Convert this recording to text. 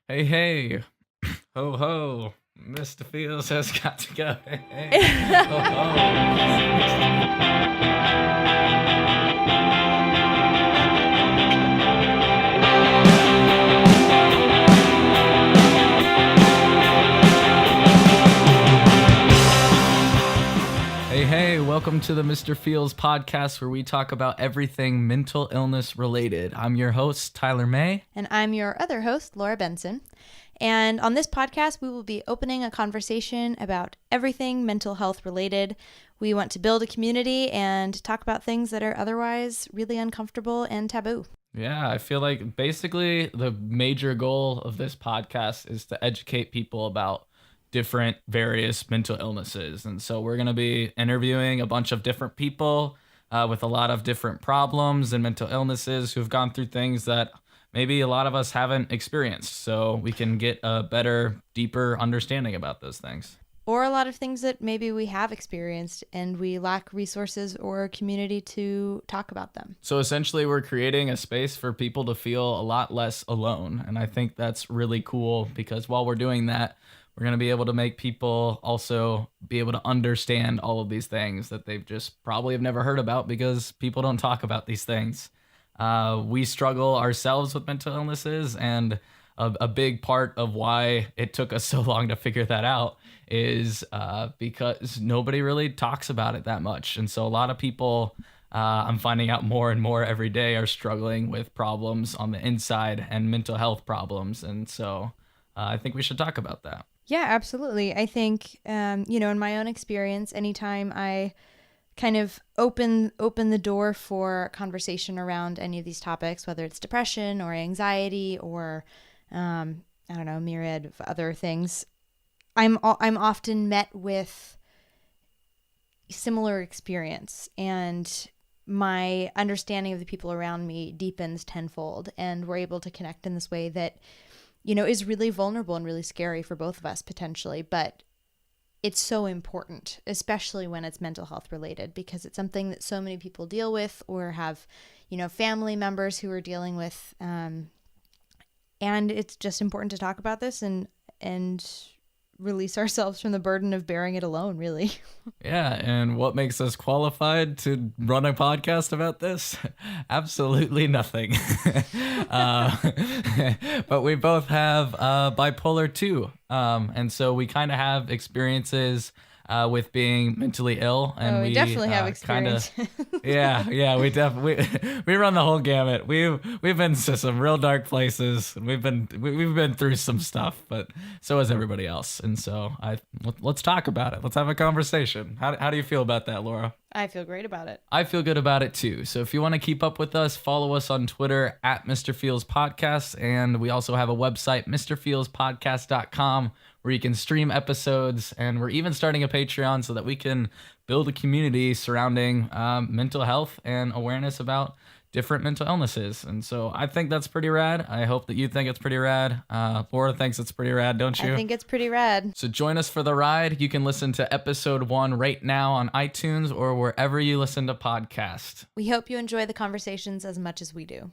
Hey, hey, ho, ho. Mr. Fields has got to go. Hey, hey, ho, ho. Hey, hey, welcome to the Mr. Fields podcast where we talk about everything mental illness related. I'm your host, Tyler May. And I'm your other host, Laura Benson. And on this podcast, we will be opening a conversation about everything mental health related. We want to build a community and talk about things that are otherwise really uncomfortable and taboo. Yeah, I feel like basically the major goal of this podcast is to educate people about different various mental illnesses. And so we're going to be interviewing a bunch of different people with a lot of different problems and mental illnesses who've gone through things that maybe a lot of us haven't experienced. So we can get a better, deeper understanding about those things. Or a lot of things that maybe we have experienced and we lack resources or community to talk about them. So essentially, we're creating a space for people to feel a lot less alone. And I think that's really cool because while we're doing that, we're going to be able to make people also be able to understand all of these things that they've just probably have never heard about because people don't talk about these things. We struggle ourselves with mental illnesses, and a big part of why it took us so long to figure that out is because nobody really talks about it that much. And so a lot of people, I'm finding out more and more every day, are struggling with problems on the inside and mental health problems. And so I think we should talk about that. Yeah, absolutely. I think, in my own experience, anytime I kind of open the door for conversation around any of these topics, whether it's depression or anxiety or, myriad of other things, I'm often met with similar experience, and my understanding of the people around me deepens tenfold, and we're able to connect in this way that is really vulnerable and really scary for both of us potentially, but it's so important, especially when it's mental health related, because it's something that so many people deal with or have, family members who are dealing with. And it's just important to talk about this and release ourselves from the burden of bearing it alone, really. Yeah, and what makes us qualified to run a podcast about this? Absolutely nothing. But we both have bipolar 2, and so we kind of have experiences with being mentally ill, and we definitely have experience. We run the whole gamut. We've been to some real dark places. We've been through some stuff, but so has everybody else. And so let's talk about it. Let's have a conversation. How do you feel about that, Laura? I feel great about it. I feel good about it too. So if you want to keep up with us, follow us on Twitter at Mr. Fields Podcast, and we also have a website, mrfieldspodcast.com, where you can stream episodes, and we're even starting a Patreon so that we can build a community surrounding mental health and awareness about different mental illnesses. And so I think that's pretty rad. I hope that you think it's pretty rad. Laura thinks it's pretty rad, don't you? I think it's pretty rad. So join us for the ride. You can listen to episode 1 right now on iTunes or wherever you listen to podcasts. We hope you enjoy the conversations as much as we do.